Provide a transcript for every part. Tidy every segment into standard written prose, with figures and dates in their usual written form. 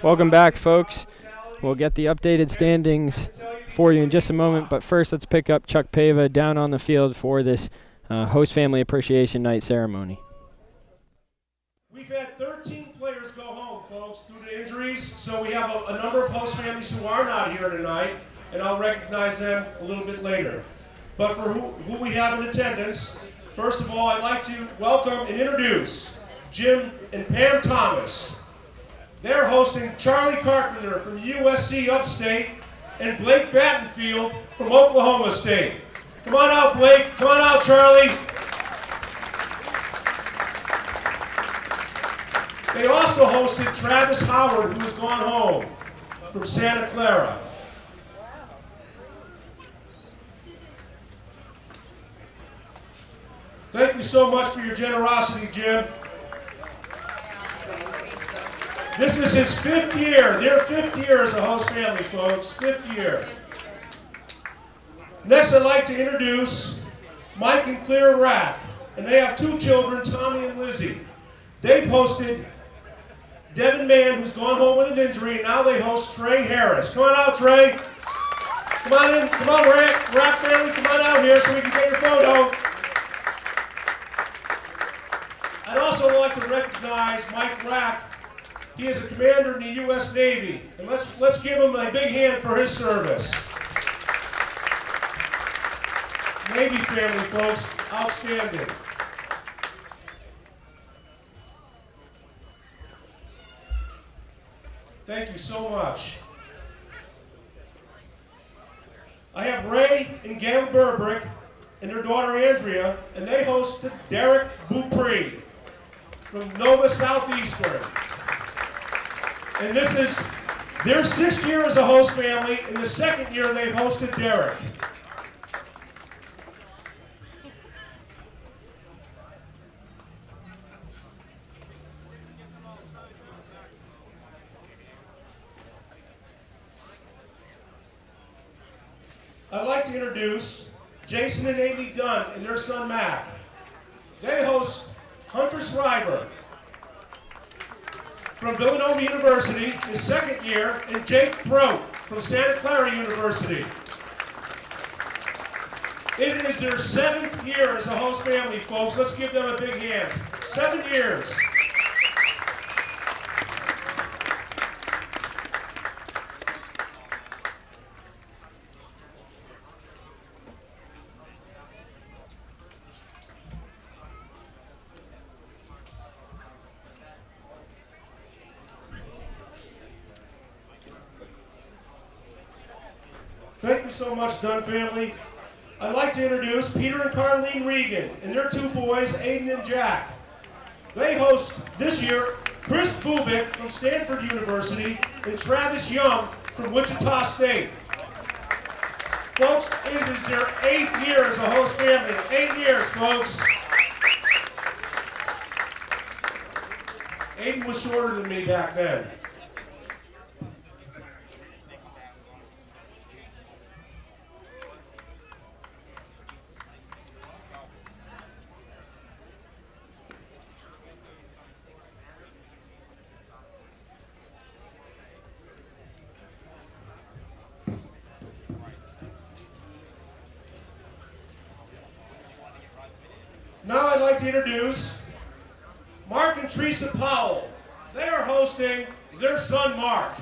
Welcome back, folks. We'll get the updated standings for you in just a moment, but first let's pick up Chuck Pava down on the field for this host family appreciation night ceremony. We've had 13 players go home, folks, due to injuries, so we have a number of host families who are not here tonight, and I'll recognize them a little bit later. But for who we have in attendance, first of all, I'd like to welcome and introduce Jim and Pam Thomas. They're hosting Charlie Carpenter from USC Upstate and Blake Battenfield from Oklahoma State. Come on out, Blake. Come on out, Charlie. They also hosted Travis Howard, who has gone home from Santa Clara. Thank you so much for your generosity, Jim. This is his 5th year. Their 5th year as a host family, folks. 5th year. Next, I'd like to introduce Mike and Claire Rack. And they have 2 children, Tommy and Lizzie. They've hosted Devin Mann, who's gone home with an injury, and now they host Trey Harris. Come on out, Trey. Come on in. Come on, Rack family. Come on out here so we can get your photo. I'd also like to recognize Mike Rack. He is a commander in the U.S. Navy, and let's give him a big hand for his service. Navy family, folks, outstanding. Thank you so much. I have Ray and Gail Burbrick and their daughter Andrea, and they host Derek Beaupre from Nova Southeastern. And this is their 6th year as a host family, and the 2nd year they've hosted Derek. I'd like to introduce Jason and Amy Dunn and their son Mac. They host Hunter Shriver from Villanova University, his 2nd year, and Jake Brote from Santa Clara University. It is their 7th year as a host family, folks. Let's give them a big hand. 7 years. Thank you so much, Dunn family. I'd like to introduce Peter and Carlene Regan and their 2 boys, Aiden and Jack. They host this year Chris Bubik from Stanford University and Travis Young from Wichita State. Folks, it is their 8th year as a host family. 8 years, folks. Aiden was shorter than me back then. Now I'd like to introduce Mark and Teresa Powell. They are hosting their son Mark.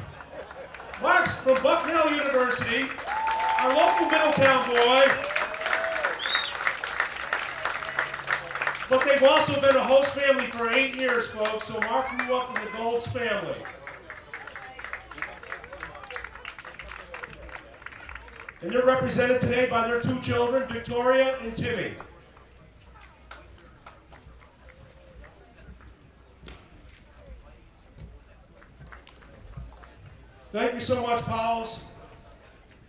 Mark's from Bucknell University, our local Middletown boy. But they've also been a host family for 8 years, folks, so Mark grew up in the Golds family. And they're represented today by their 2 children, Victoria and Timmy. Thank you so much, Powells.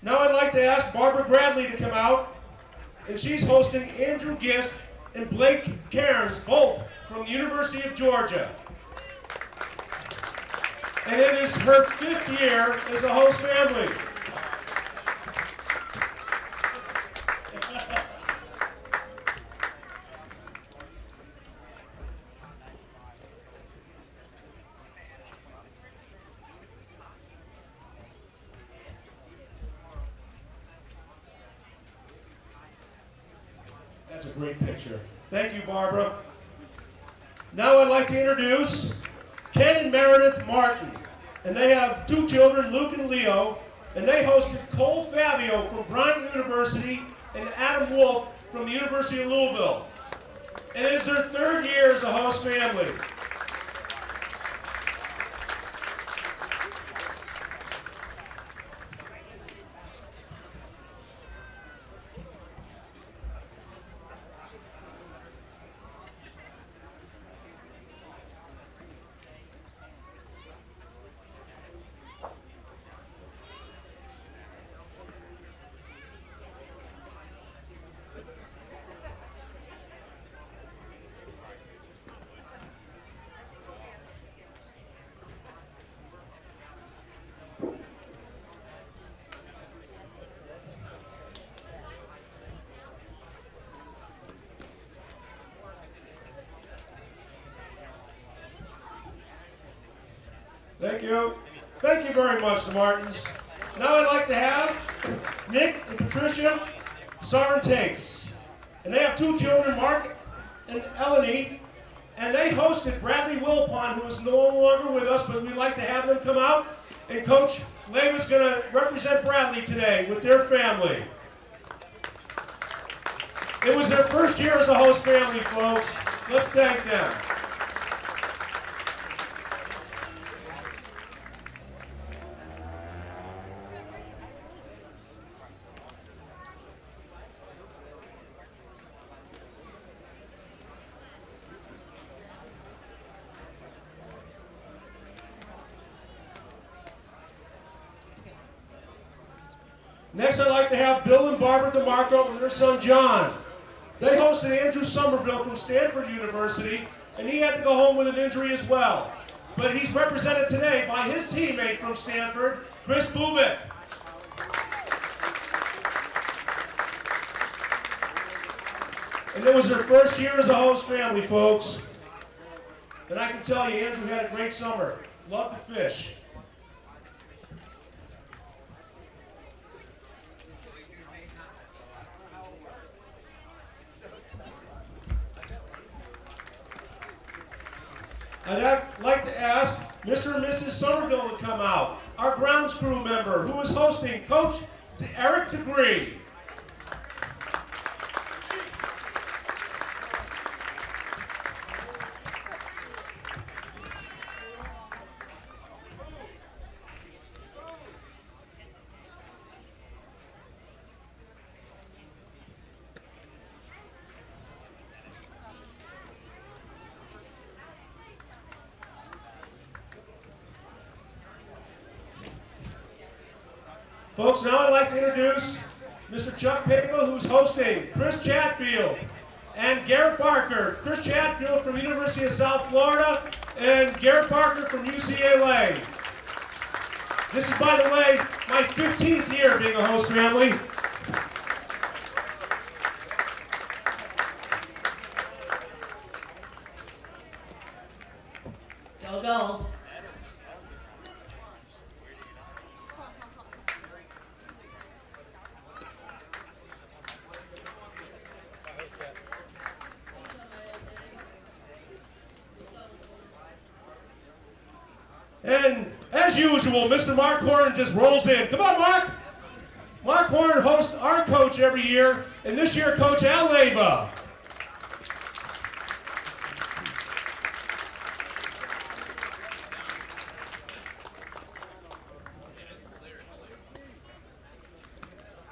Now I'd like to ask Barbara Bradley to come out, and she's hosting Andrew Gist and Blake Cairns, both from the University of Georgia. And it is her 5th year as a host family. That's a great picture. Thank you, Barbara. Now I'd like to introduce Ken and Meredith Martin. And they have 2 children, Luke and Leo, and they hosted Cole Fabio from Bryant University and Adam Wolf from the University of Louisville. And it is their 3rd year as a host family. Thank you. Thank you very much, the Martins. Now I'd like to have Nick and Patricia Sarentakes. And they have 2 children, Mark and Eleni. And they hosted Bradley Wilpon, who is no longer with us, but we'd like to have them come out. And Coach Leva's going to represent Bradley today with their family. It was their 1st year as a host family, folks. Let's thank them. Next, I'd like to have Bill and Barbara DeMarco and their son John. They hosted Andrew Somerville from Stanford University, and he had to go home with an injury as well. But he's represented today by his teammate from Stanford, Chris Bubik. And it was their 1st year as a host family, folks. And I can tell you, Andrew had a great summer. Loved to fish. I'd like to ask Mr. and Mrs. Somerville to come out. Our grounds crew member who is hosting, Coach Eric DeGree. Folks, now I'd like to introduce Mr. Chuck Pava, who's hosting Chris Chatfield and Garrett Barker. Chris Chatfield from the University of South Florida and Garrett Barker from UCLA. This is, by the way, my 15th year being a host family. Go Gulls. And as usual, Mr. Mark Horn just rolls in. Come on, Mark! Mark Horn hosts our coach every year, and this year, Coach Al Leva.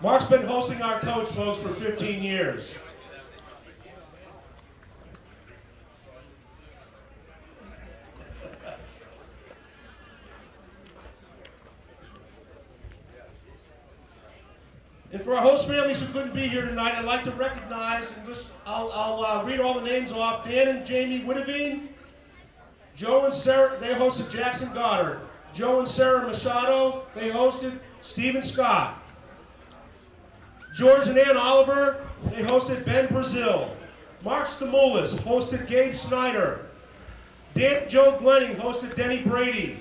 Mark's been hosting our coach, folks, for 15 years. And for our host families who couldn't be here tonight, I'd like to recognize, and I'll read all the names off. Dan and Jamie Witteveen, Joe and Sarah, they hosted Jackson Goddard. Joe and Sarah Machado, they hosted Stephen Scott. George and Ann Oliver, they hosted Ben Brazil. Mark Stamoulis hosted Gabe Snyder. Dan and Joe Glenning hosted Denny Brady.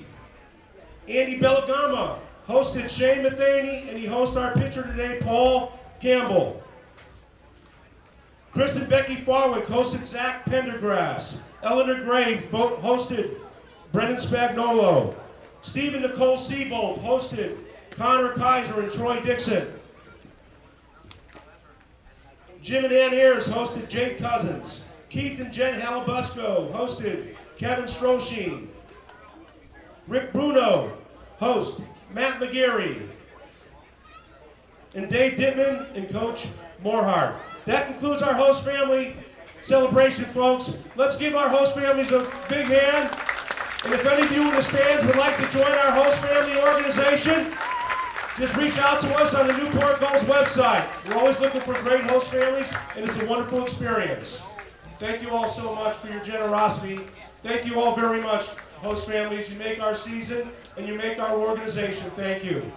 Andy Bellegama hosted Shane Matheny, and he hosts our pitcher today, Paul Campbell. Chris and Becky Farwick hosted Zach Pendergrass. Eleanor Gray hosted Brendan Spagnolo. Steve and Nicole Seabold hosted Connor Kaiser and Troy Dixon. Jim and Ann Ayers hosted Jake Cousins. Keith and Jen Halabusco hosted Kevin Stroshine. Rick Bruno host Matt McGarry. And Dave Dittman and Coach Morehart. That concludes our host family celebration, folks. Let's give our host families a big hand. And if any of you in the stands would like to join our host family organization, just reach out to us on the Newport Gulls website. We're always looking for great host families, and it's a wonderful experience. Thank you all so much for your generosity. Thank you all very much, host families. You make our season, and you make our organization. Thank you.